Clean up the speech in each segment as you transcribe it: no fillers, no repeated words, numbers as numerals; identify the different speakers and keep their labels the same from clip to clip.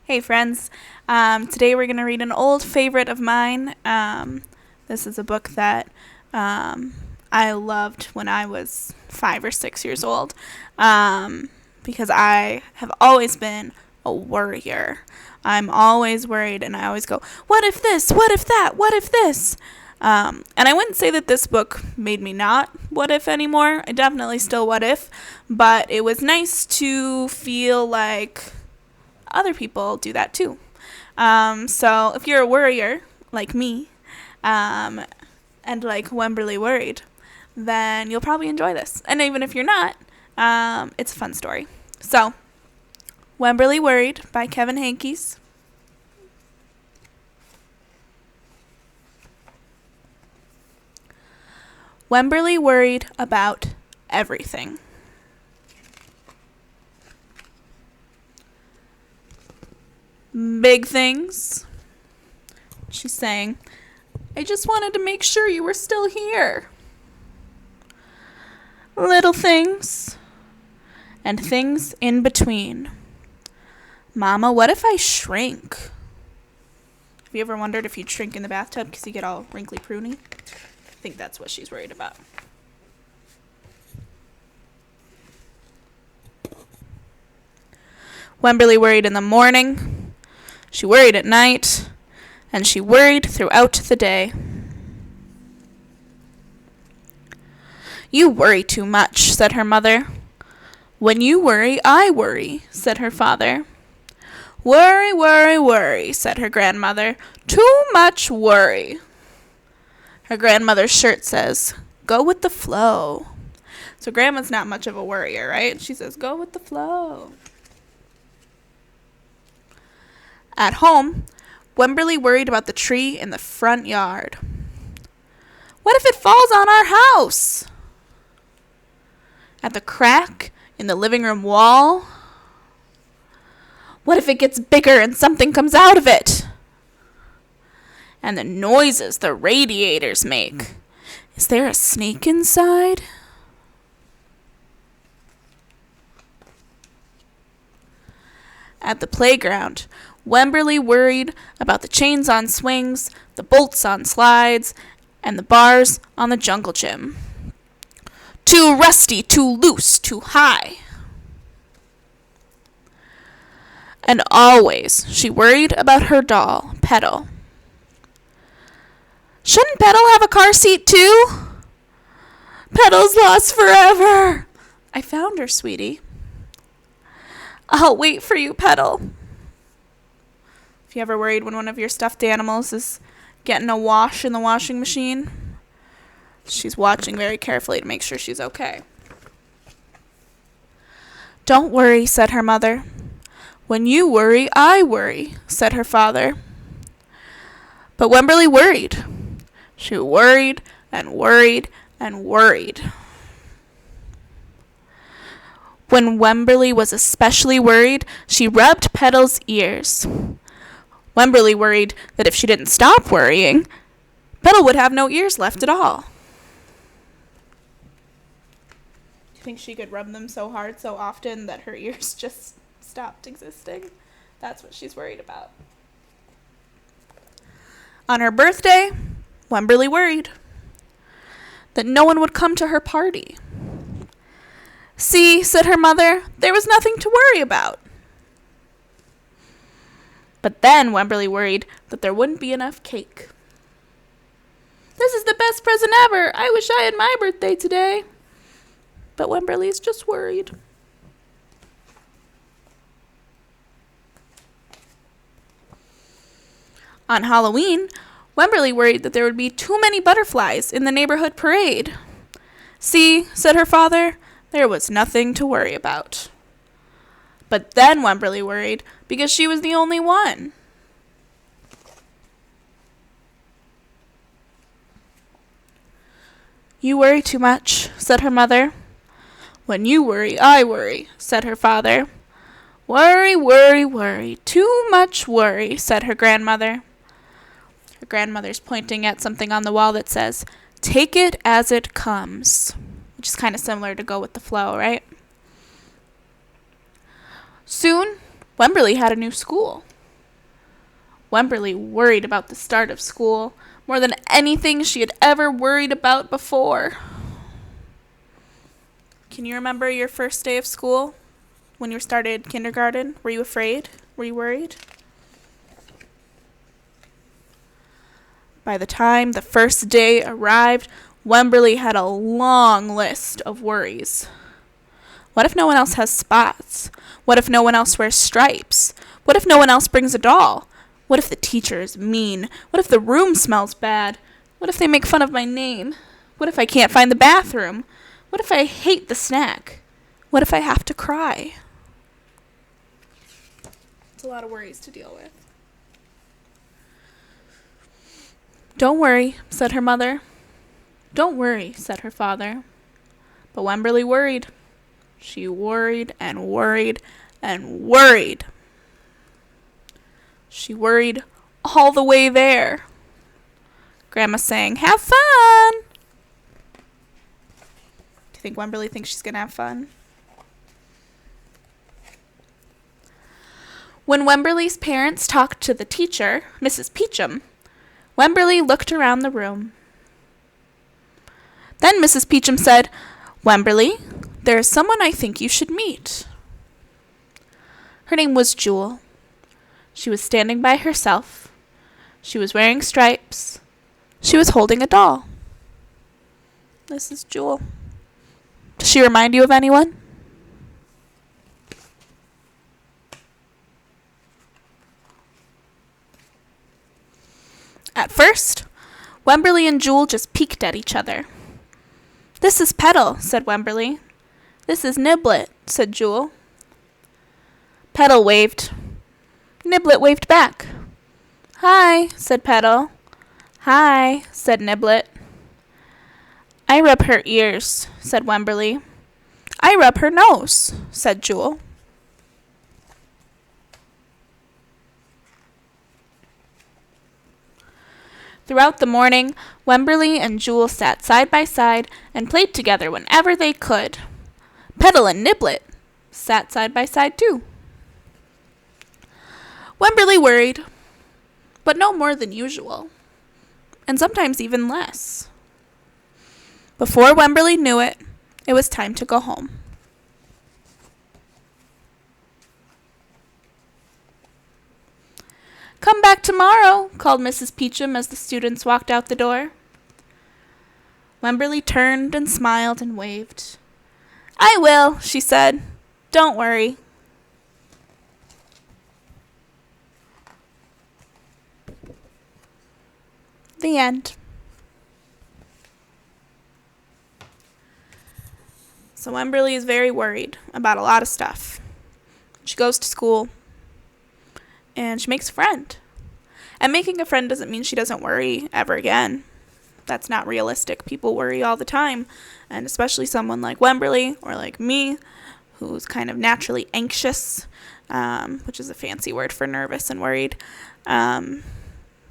Speaker 1: Hey friends, today we're going to read an old favorite of mine. This is a book that I loved when I was 5 or 6 years old because I have always been a worrier. I'm always worried and I always go, what if this, what if that, what if this? And I wouldn't say that this book made me not what if anymore. I definitely still what if, but it was nice to feel like other people do that too. So if you're a worrier like me, and like Wemberly worried, then you'll probably enjoy this. And even if you're not, it's a fun story. So, Wemberly Worried by Kevin Henkes. Wemberly worried about everything. Big things. She's saying, I just wanted to make sure you were still here. Little things. And things in between. Mama, what if I shrink? Have you ever wondered if you'd shrink in the bathtub because you get all wrinkly pruny? I think that's what she's worried about. Wemberly worried in the morning. She worried at night, and she worried throughout the day. You worry too much, said her mother. When you worry, I worry, said her father. Worry, worry, worry, said her grandmother. Too much worry. Her grandmother's shirt says, go with the flow. So grandma's not much of a worrier, right? She says, go with the flow. At home, Wemberly worried about the tree in the front yard. What if it falls on our house? At the crack in the living room wall? What if it gets bigger and something comes out of it? And the noises the radiators make. Is there a snake inside? At the playground, Wemberly worried about the chains on swings, the bolts on slides, and the bars on the jungle gym. Too rusty, too loose, too high. And always she worried about her doll, Petal. Shouldn't Petal have a car seat too? Petal's lost forever. I found her, sweetie. I'll wait for you, Petal. If you ever worried when one of your stuffed animals is getting a wash in the washing machine, she's watching very carefully to make sure she's okay. Don't worry, said her mother. When you worry, I worry, said her father. But Wemberly worried. She worried and worried and worried. When Wemberly was especially worried, she rubbed Petal's ears. Wemberly worried that if she didn't stop worrying, Petal would have no ears left at all. Do you think she could rub them so hard so often that her ears just stopped existing? That's what she's worried about. On her birthday, Wemberly worried that no one would come to her party. See, said her mother, there was nothing to worry about. But then Wemberly worried that there wouldn't be enough cake. This is the best present ever. I wish I had my birthday today. But Wemberly's just worried. On Halloween, Wemberly worried that there would be too many butterflies in the neighborhood parade. See, said her father, there was nothing to worry about. But then Wemberly worried because she was the only one. You worry too much, said her mother. When you worry, I worry, said her father. Worry, worry, worry, too much worry, said her grandmother. Her grandmother's pointing at something on the wall that says, take it as it comes, which is kind of similar to go with the flow, right? Soon, Wemberly had a new school. Wemberly worried about the start of school more than anything she had ever worried about before. Can you remember your first day of school? When you started kindergarten? Were you afraid? Were you worried? By the time the first day arrived, Wemberly had a long list of worries. What if no one else has spots? What if no one else wears stripes? What if no one else brings a doll? What if the teacher is mean? What if the room smells bad? What if they make fun of my name? What if I can't find the bathroom? What if I hate the snack? What if I have to cry? It's a lot of worries to deal with. Don't worry, said her mother. Don't worry, said her father. But Wemberly worried. She worried and worried and worried. She worried all the way there. Grandma sang, "Have fun!" Do you think Wemberly thinks she's going to have fun? When Wemberly's parents talked to the teacher, Mrs. Peachum, Wemberly looked around the room. Then Mrs. Peachum said, "Wemberly, there is someone I think you should meet." Her name was Jewel. She was standing by herself. She was wearing stripes. She was holding a doll. This is Jewel. Does she remind you of anyone? At first, Wemberly and Jewel just peeked at each other. "This is Petal," said Wemberly. "This is Niblet," said Jewel. Petal waved. Niblet waved back. "Hi," said Petal. "Hi," said Niblet. "I rub her ears," said Wemberly. "I rub her nose," said Jewel. Throughout the morning, Wemberly and Jewel sat side by side and played together whenever they could. Petal and Niblet sat side by side too. Wemberly worried, but no more than usual, and sometimes even less. Before Wemberly knew it, it was time to go home. "Come back tomorrow," called Mrs. Peachum as the students walked out the door. Wemberly turned and smiled and waved. "I will," she said. "Don't worry." The end. So Wemberly is very worried about a lot of stuff. She goes to school, and she makes a friend. And making a friend doesn't mean she doesn't worry ever again. That's not realistic. People worry all the time, and especially someone like Wemberly or like me, who's kind of naturally anxious, which is a fancy word for nervous and worried.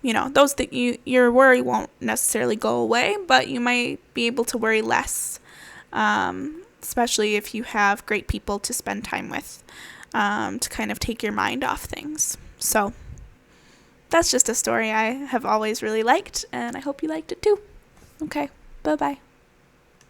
Speaker 1: Your worry won't necessarily go away, but you might be able to worry less, especially if you have great people to spend time with, to kind of take your mind off things. So that's just a story I have always really liked, and I hope you liked it too. Okay, bye-bye.